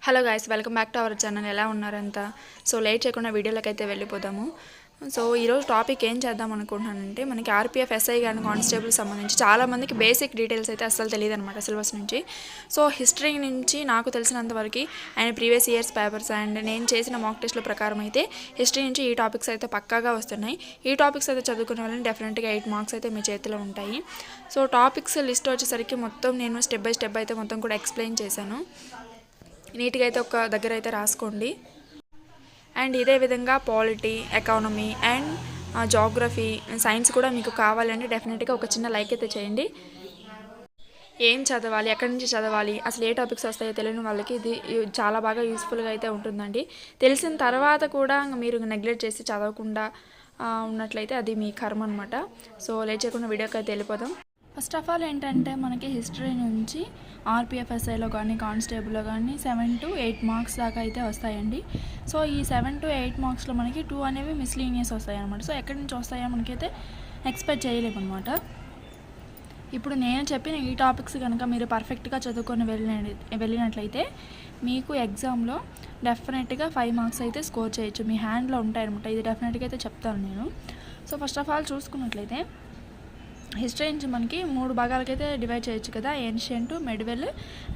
Hello guys, welcome back to our channel. ఎలా ఉన్నారంతా? So late చేయకుండా వీడియోలోకి అయితే వెళ్ళిపోదాము. సో ఈరోజు టాపిక్ ఏం చేద్దాం అనుకుంటున్నానంటే, మనకి ఆర్పిఎఫ్ ఎస్ఐ కానీ కానిస్టేబుల్ సంబంధించి చాలామందికి బేసిక్ డీటెయిల్స్ అయితే అస్సలు తెలియదు అనమాట సిలబస్ నుంచి. సో హిస్టరీ నుంచి నాకు తెలిసినంతవరకు and previous years papers and నేను చేసిన మాక్ టెస్ట్ల ప్రకారం అయితే హిస్టరీ నుంచి ఈ టాపిక్స్ అయితే పక్కాగా వస్తున్నాయి. ఈ టాపిక్స్ అయితే చదువుకునే వాళ్ళని డెఫినెట్గా 8 మార్క్స్ అయితే మీ చేతిలో ఉంటాయి. సో టాపిక్స్ లిస్ట్ వచ్చేసరికి మొత్తం నేను స్టెప్ బై స్టెప్ అయితే మొత్తం కూడా ఎక్స్ప్లెయిన్ చేశాను. నీట్గా అయితే ఒక దగ్గర అయితే రాసుకోండి. అండ్ ఇదే విధంగా polity, economy and geography, science కూడా మీకు కావాలంటే డెఫినెట్గా ఒక చిన్న లైక్ అయితే చేయండి. ఏం చదవాలి, ఎక్కడి నుంచి చదవాలి, అసలు ఏ టాపిక్స్ వస్తాయో తెలియని వాళ్ళకి ఇది చాలా బాగా యూస్ఫుల్గా అయితే ఉంటుందండి. తెలిసిన తర్వాత కూడా మీరు నెగ్లెక్ట్ చేసి చదవకుండా ఉన్నట్లయితే అది మీ కర్మ అనమాట. సో లేట్ చేయకుండా వీడియోకి అయితే వెళ్ళిపోదాం. ఫస్ట్ ఆఫ్ ఆల్ ఏంటంటే, మనకి హిస్టరీ నుంచి ఆర్పిఎఫ్ఎస్ఐలో కానీ కానిస్టేబుల్లో కానీ 7 to 8 మార్క్స్ దాకా అయితే వస్తాయండి. సో ఈ 7 to 8 మార్క్స్లో మనకి 2 అనేవి మిస్లీనియస్ వస్తాయి అనమాట. సో ఎక్కడి నుంచి వస్తాయో మనకైతే ఎక్స్పెక్ట్ చేయలేము అనమాట. ఇప్పుడు నేను చెప్పిన ఈ టాపిక్స్ కనుక మీరు పర్ఫెక్ట్గా చదువుకొని వెళ్ళినట్లయితే మీకు ఎగ్జామ్లో డెఫినెట్గా 5 మార్క్స్ అయితే స్కోర్ చేయొచ్చు. మీ హ్యాండ్లో ఉంటాయన్నమాట. ఇది డెఫినెట్గా అయితే చెప్తాను నేను. సో ఫస్ట్ ఆఫ్ ఆల్ చూసుకున్నట్లయితే హిస్టరీ నుంచి మనకి 3 భాగాలకైతే డివైడ్ చేయొచ్చు కదా, ancient, medieval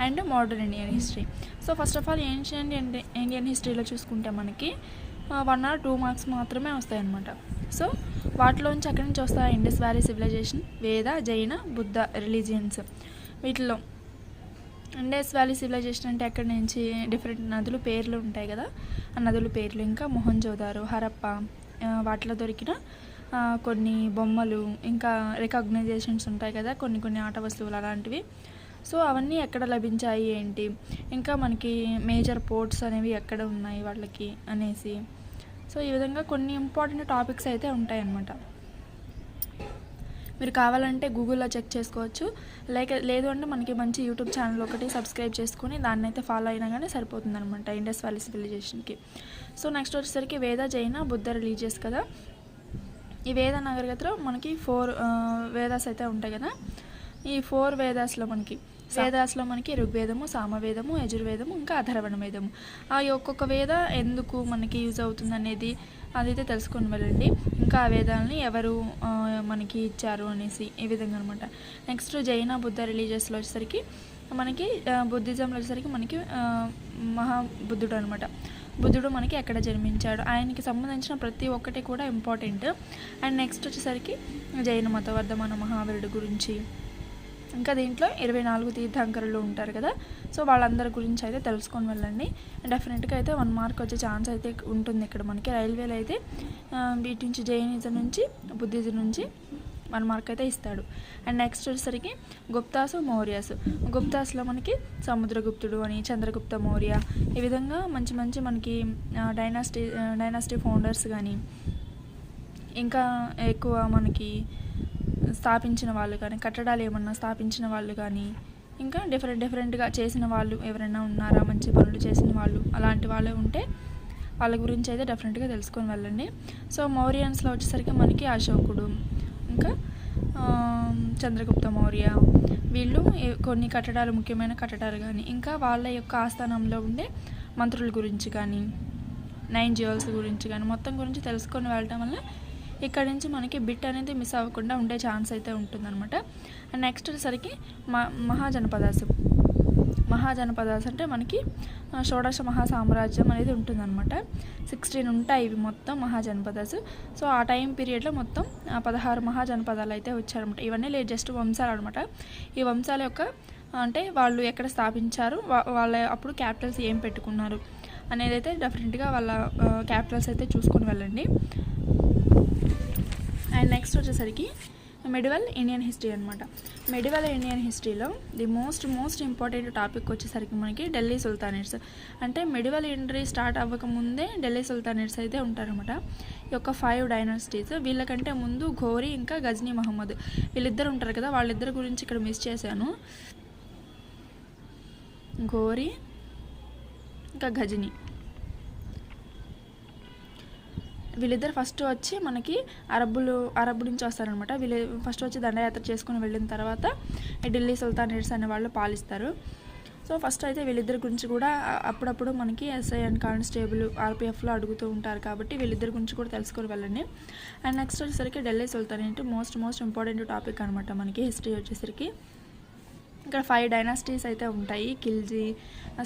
and modern Indian history. So first of all ancient Indian హిస్టరీలో చూసుకుంటే మనకి 1 or 2 మార్క్స్ మాత్రమే వస్తాయన్నమాట. సో వాటిలోంచి అక్కడి నుంచి వస్తాయి ఇండస్ వ్యాలీ సివిలైజేషన్, వేద, జైన, బుద్ధ రిలీజియన్స్. వీటిలో ఇండస్ వ్యాలీ సివిలైజేషన్ అంటే అక్కడి నుంచి డిఫరెంట్ నదులు పేర్లు ఉంటాయి కదా, ఆ నదుల పేర్లు, ఇంకా మొహంజోదారో, హరప్ప, వాటిలో దొరికిన కొన్ని బొమ్మలు, ఇంకా రికగ్నైజేషన్స్ ఉంటాయి కదా, కొన్ని ఆట వస్తువులు అలాంటివి. సో అవన్నీ ఎక్కడ లభించాయి ఏంటి, ఇంకా మనకి మేజర్ పోర్ట్స్ అనేవి ఎక్కడ ఉన్నాయి వాళ్ళకి అనేసి. సో ఈ విధంగా కొన్ని ఇంపార్టెంట్ టాపిక్స్ అయితే ఉంటాయన్నమాట. మీరు కావాలంటే గూగుల్లో చెక్ చేసుకోవచ్చు, లేదు అంటే మనకి మంచి యూట్యూబ్ ఛానల్ ఒకటి సబ్స్క్రైబ్ చేసుకుని దాన్ని అయితే ఫాలో అయినా కానీ సరిపోతుంది అనమాట ఇండస్ వ్యాలీ సివిలైజేషన్కి. సో నెక్స్ట్ వచ్చేసరికి వేద, జైన, బుద్ధ రిలీజియస్ కదా. ఈ వేద నాగరికతలో మనకి 4 వేదాస్ అయితే ఉంటాయి కదా. ఈ 4 వేదాస్లో మనకి ఋగ్వేదము, సామవేదము, యజుర్వేదము, ఇంకా అథర్వణ వేదము. ఆ ఒక్కొక్క వేద ఎందుకు మనకి యూజ్ అవుతుంది అనేది అదైతే తెలుసుకొని వెళ్ళండి. ఇంకా ఆ వేదాలని ఎవరు మనకి ఇచ్చారు అనేసి ఈ విధంగా అనమాట. నెక్స్ట్ జైన, బుద్ధ రిలీజియస్లో వచ్చేసరికి మనకి బుద్ధిజంలో వచ్చేసరికి మనకి మహాబుద్ధుడు అనమాట. బుద్ధుడు మనకి ఎక్కడ జన్మించాడు, ఆయనకి సంబంధించిన ప్రతి ఒక్కటి కూడా ఇంపార్టెంట్. అండ్ నెక్స్ట్ వచ్చేసరికి జైన మతవర్ధమాన మహావీరుడు గురించి, ఇంకా దీంట్లో 24 తీర్థంకరులు ఉంటారు కదా. సో వాళ్ళందరి గురించి అయితే తెలుసుకొని వెళ్ళండి. డెఫినెట్గా అయితే 1 మార్క్ వచ్చే ఛాన్స్ అయితే ఉంటుంది. ఇక్కడ మనకి రైల్వేలో అయితే వీటి నుంచి జైనిజం నుంచి బుద్ధిజం నుంచి 1 మార్క్ అయితే ఇస్తాడు. అండ్ నెక్స్ట్ వచ్చేసరికి గుప్తాసు, మౌర్యాసు. గుప్తాస్లో మనకి సముద్రగుప్తుడు అని, చంద్రగుప్త మౌర్య, ఈ విధంగా మంచి మనకి డైనాసిటీ ఫౌండర్స్ కానీ, ఇంకా ఎక్కువ మనకి స్థాపించిన వాళ్ళు కానీ, కట్టడాలు ఏమన్నా స్థాపించిన వాళ్ళు కానీ, ఇంకా డిఫరెంట్గా చేసిన వాళ్ళు ఎవరైనా ఉన్నారా, మంచి పనులు చేసిన వాళ్ళు, అలాంటి వాళ్ళే ఉంటే వాళ్ళ గురించి అయితే డెఫినెట్గా తెలుసుకొని వెళ్ళండి. సో మౌర్యన్స్లో వచ్చేసరికి మనకి అశోకుడు, ఇంకా చంద్రగుప్త మౌర్య, వీళ్ళు కొన్ని కట్టడాలు, ముఖ్యమైన కట్టడాలు కానీ, ఇంకా వాళ్ళ యొక్క ఆస్థానంలో ఉండే మంత్రుల గురించి కానీ, 9 జ్యువెల్స్ గురించి కానీ మొత్తం గురించి తెలుసుకొని వెళ్ళటం వల్ల ఇక్కడ నుంచి మనకి బిట్ అనేది మిస్ అవ్వకుండా ఉండే ఛాన్స్ అయితే ఉంటుందన్నమాట. అండ్ నెక్స్ట్ వచ్చేసరికి మహాజనపదాస్ అంటే మనకి షోడశ మహాసామ్రాజ్యం అనేది ఉంటుందన్నమాట. 16 ఉంటాయి ఇవి మొత్తం మహాజనపదాస్. సో ఆ టైం పీరియడ్లో మొత్తం 16 మహాజనపదాలు అయితే వచ్చారనమాట. ఇవన్నీ జస్ట్ వంశాలు అనమాట. ఈ వంశాల యొక్క అంటే వాళ్ళు ఎక్కడ స్థాపించారు, వాళ్ళ అప్పుడు క్యాపిటల్స్ ఏం పెట్టుకున్నారు అనేది అయితే డెఫినెట్గా వాళ్ళ క్యాపిటల్స్ అయితే చూసుకొని వెళ్ళండి. అండ్ నెక్స్ట్ వచ్చేసరికి మెడివల్ ఇండియన్ హిస్టరీ అనమాట. మెడివల్ ఇండియన్ హిస్టరీలో ది మోస్ట్ ఇంపార్టెంట్ టాపిక్ వచ్చేసరికి మనకి ఢిల్లీ సుల్తానేట్స్. అంటే మెడివల్ ఇండియన్ స్టార్ట్ అవ్వకముందే ఢిల్లీ సుల్తానేట్స్ అయితే ఉంటారనమాట. ఈ యొక్క 5 డైనాసిటీస్. వీళ్ళకంటే ముందు ఘోరీ, ఇంకా గజ్నీ మహమ్మద్, వీళ్ళిద్దరు ఉంటారు కదా. వాళ్ళిద్దరి గురించి ఇక్కడ మిస్ చేశాను. ఘోరీ ఇంకా గజ్నీ, వీళ్ళిద్దరు ఫస్ట్ వచ్చి మనకి అరబ్బు నుంచి వస్తారనమాట. వీళ్ళు ఫస్ట్ వచ్చి దండయాత్ర చేసుకుని వెళ్ళిన తర్వాత ఢిల్లీ సుల్తానేట్స్ అనే వాళ్ళు పాలిస్తారు. సో ఫస్ట్ అయితే వీళ్ళిద్దరి గురించి కూడా అప్పుడప్పుడు మనకి ఎస్ఐ అండ్ కానిస్టేబుల్ ఆర్పిఎఫ్లో అడుగుతూ ఉంటారు కాబట్టి వీళ్ళిద్దరి గురించి కూడా తెలుసుకొని వెళ్ళండి. అండ్ నెక్స్ట్ వచ్చేసరికి ఢిల్లీ సుల్తాన్ ఏంటి మోస్ట్ ఇంపార్టెంట్ టాపిక్ అనమాట మనకి హిస్టరీ వచ్చేసరికి. ఇక్కడ 5 డైనాసిటీస్ అయితే ఉంటాయి, ఖిల్జీ,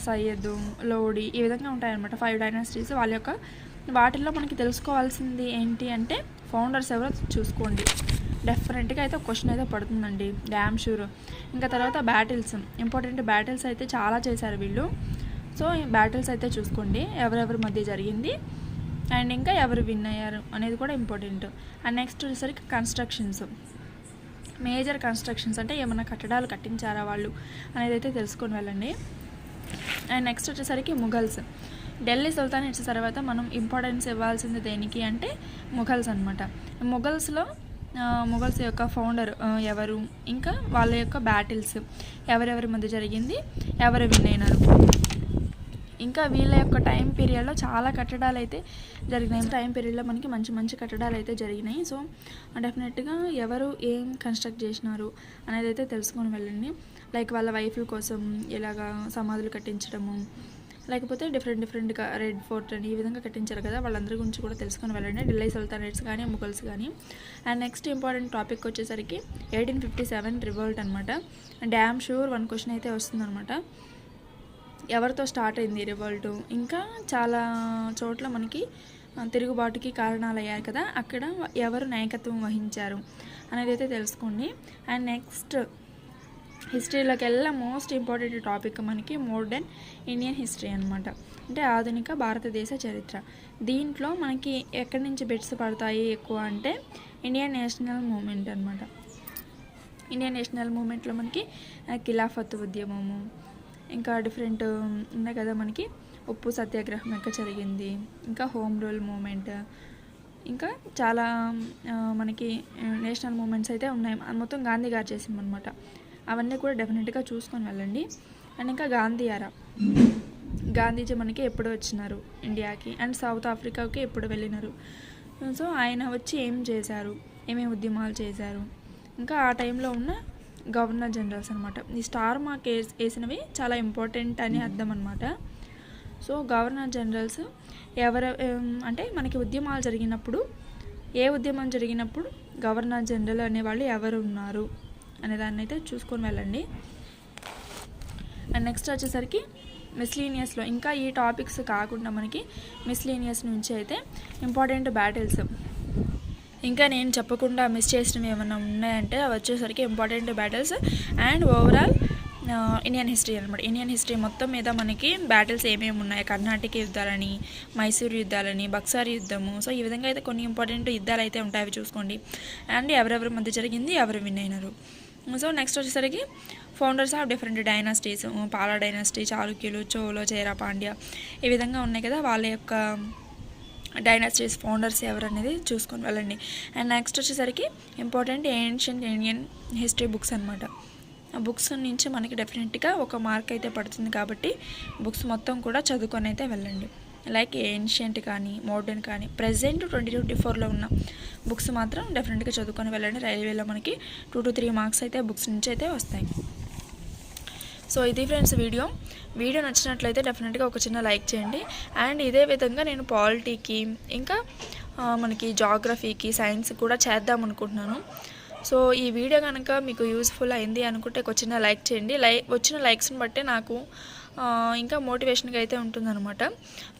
సయ్యద్, లోడి, ఈ విధంగా ఉంటాయన్నమాట 5 డైనాసిటీస్. వాళ్ళ యొక్క వాటిల్లో మనకి తెలుసుకోవాల్సింది ఏంటి అంటే ఫౌండర్స్ ఎవరో చూసుకోండి. డెఫినెట్గా అయితే ఒక క్వశ్చన్ అయితే పడుతుందండి, డ్యామ్ షూర్. ఇంకా తర్వాత బ్యాటిల్స్, ఇంపార్టెంట్ బ్యాటిల్స్ అయితే చాలా చేశారు వీళ్ళు. సో ఈ బ్యాటిల్స్ అయితే చూసుకోండి, ఎవరెవరి మధ్య జరిగింది అండ్ ఇంకా ఎవరు విన్ అయ్యారు అనేది కూడా ఇంపార్టెంట్. అండ్ నెక్స్ట్ వచ్చేసరికి కన్స్ట్రక్షన్స్, మేజర్ కన్స్ట్రక్షన్స్ అంటే ఏమైనా కట్టడాలు కట్టించారా వాళ్ళు అనేది అయితే తెలుసుకొని వెళ్ళండి. అండ్ నెక్స్ట్ వచ్చేసరికి ముఘల్స్. ఢిల్లీ సుల్తాన్ ఇచ్చిన తర్వాత మనం ఇంపార్టెన్స్ ఇవ్వాల్సింది దేనికి అంటే ముఘల్స్ అనమాట. ముఘల్స్ యొక్క ఫౌండర్ ఎవరు, ఇంకా వాళ్ళ యొక్క బ్యాటిల్స్ ఎవరెవరి మధ్య జరిగింది, ఎవరు విన్ అయినారు, ఇంకా వీళ్ళ యొక్క టైం పీరియడ్లో చాలా కట్టడాలు అయితే జరిగినాయి. టైం పీరియడ్లో మనకి మంచి కట్టడాలు అయితే జరిగినాయి. సో డెఫినెట్గా ఎవరు ఏం కన్స్ట్రక్ట్ చేసినారు అనేది అయితే తెలుసుకొని వెళ్ళండి. లైక్ వాళ్ళ వైఫ్ల కోసం ఇలాగా సమాధులు కట్టించడము, లేకపోతే డిఫరెంట్గా రెడ్ ఫోర్ట్ అని ఈ విధంగా కట్టించారు కదా, వాళ్ళందరి గురించి కూడా తెలుసుకొని వెళ్ళండి, ఢిల్లీ సుల్తానేట్స్ కానీ ముఘల్స్ కానీ. అండ్ నెక్స్ట్ ఇంపార్టెంట్ టాపిక్ వచ్చేసరికి 1857 రివోల్ట్ అనమాట. డ్యామ్ షూర్ 1 క్వశ్చన్ అయితే వస్తుందన్నమాట, ఎవరితో స్టార్ట్ అయింది రివోల్ట్, ఇంకా చాలా చోట్ల మనకి తిరుగుబాటుకి కారణాలు అయ్యారు కదా, అక్కడ ఎవరు నాయకత్వం వహించారు అనేది అయితే తెలుసుకోండి. అండ్ నెక్స్ట్ హిస్టరీలోకి వెళ్ళా మోస్ట్ ఇంపార్టెంట్ టాపిక్ మనకి మోడర్న్ ఇండియన్ హిస్టరీ అనమాట, అంటే ఆధునిక భారతదేశ చరిత్ర. దీంట్లో మనకి ఎక్కడి నుంచి బెట్స్ పడతాయి ఎక్కువ అంటే ఇండియన్ నేషనల్ మూమెంట్ అనమాట. ఇండియన్ నేషనల్ మూమెంట్లో మనకి ఖిలాఫత్ ఉద్యమము, ఇంకా డిఫరెంట్ ఉన్నాయి కదా మనకి, ఉప్పు సత్యాగ్రహం ఎక్కడ జరిగింది, ఇంకా హోమ్ రూల్ మూమెంట్, ఇంకా చాలా మనకి నేషనల్ మూమెంట్స్ అయితే ఉన్నాయి, మొత్తం గాంధీ గారు చేసిందనమాట. అవన్నీ కూడా డెఫినెట్గా చూసుకొని వెళ్ళండి. అండ్ ఇంకా గాంధీజీ మనకి ఎప్పుడు వచ్చినారు ఇండియాకి అండ్ సౌత్ ఆఫ్రికాకి ఎప్పుడు వెళ్ళినారు, సో ఆయన వచ్చి ఏం చేశారు, ఏమేమి ఉద్యమాలు చేశారు, ఇంకా ఆ టైంలో ఉన్న గవర్నర్ జనరల్స్ అనమాట. ఈ స్టార్ మార్క్ వేసినవి చాలా ఇంపార్టెంట్ అని అర్థం అనమాట. సో గవర్నర్ జనరల్స్ ఎవరు అంటే మనకి ఉద్యమాలు జరిగినప్పుడు, ఏ ఉద్యమం జరిగినప్పుడు గవర్నర్ జనరల్ అనేవాళ్ళు ఎవరు ఉన్నారు అనే దాన్ని అయితే చూసుకొని వెళ్ళండి. అండ్ నెక్స్ట్ వచ్చేసరికి మిస్లీనియస్లో ఇంకా ఈ టాపిక్స్ కాకుండా మనకి మిస్లీనియస్ నుంచి అయితే ఇంపార్టెంట్ బ్యాటిల్స్, ఇంకా నేను చెప్పకుండా మిస్ చేసినవి ఏమైనా ఉన్నాయంటే అవి వచ్చేసరికి important battles and overall Indian history అనమాట. ఇండియన్ హిస్టరీ మొత్తం మీద మనకి బ్యాటిల్స్ ఏమేమి ఉన్నాయి, కర్ణాటక యుద్ధాలని, మైసూరు యుద్ధాలని, బక్సార్ యుద్ధము, సో ఈ విధంగా అయితే కొన్ని ఇంపార్టెంట్ యుద్ధాలు అయితే ఉంటాయి, అవి చూసుకోండి. అండ్ ఎవరెవరి మధ్య జరిగింది, ఎవరు విన్ అయినారు. సో నెక్స్ట్ వచ్చేసరికి founders of different dynasties, Pala dynasty, చాళుక్యులు, చోళ, చేరా, పాండ్య, ఈ విధంగా ఉన్నాయి కదా, వాళ్ళ యొక్క డైనాసిటీస్ ఫౌండర్స్ ఎవరు అనేది చూసుకొని వెళ్ళండి. అండ్ నెక్స్ట్ వచ్చేసరికి important ancient Indian history books అనమాట. ఆ బుక్స్ నుంచి మనకి డెఫినెట్గా ఒక మార్క్ అయితే పడుతుంది కాబట్టి బుక్స్ మొత్తం కూడా చదువుకొని అయితే వెళ్ళండి. లైక్ ఏన్షియంట్ కానీ మోడర్న్ కానీ ప్రజెంట్ 2024లో ఉన్న బుక్స్ మాత్రం డెఫినెట్గా చదువుకొని వెళ్ళండి. రైల్వేలో మనకి 2 to 3 మార్క్స్ అయితే బుక్స్ నుంచి అయితే వస్తాయి. సో ఇది ఫ్రెండ్స్ వీడియో నచ్చినట్లయితే డెఫినెట్గా ఒక చిన్న లైక్ చేయండి. అండ్ ఇదే విధంగా నేను పాలిటీకి, ఇంకా మనకి జాగ్రఫీకి, సైన్స్ కూడా చేద్దాం అనుకుంటున్నాను. సో ఈ వీడియో కనుక మీకు యూస్ఫుల్ అయింది అనుకుంటే ఒక చిన్న లైక్ చేయండి. వచ్చిన లైక్స్ని బట్టే నాకు ఇంకా మోటివేషన్గా అయితే ఉంటుందన్నమాట.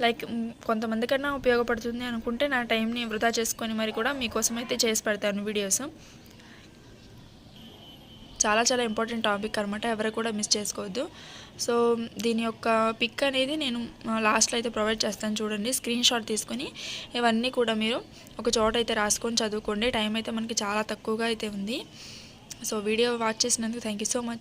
లైక్ కొంతమందికన్నా ఉపయోగపడుతుంది అనుకుంటే నా టైంని వృధా చేసుకొని మరి కూడా మీకోసం అయితే చేసి పెడతాను వీడియోస్. చాలా ఇంపార్టెంట్ టాపిక్ అనమాట, ఎవరు కూడా మిస్ చేసుకోవద్దు. సో దీని యొక్క పిక్ అనేది నేను లాస్ట్లో అయితే ప్రొవైడ్ చేస్తాను, చూడండి. స్క్రీన్ షాట్ తీసుకొని ఇవన్నీ కూడా మీరు ఒక చోట అయితే రాసుకొని చదువుకోండి. టైం అయితే మనకి చాలా తక్కువగా అయితే ఉంది. సో వీడియో వాచ్ చేసినందుకు థ్యాంక్ యూ సో మచ్.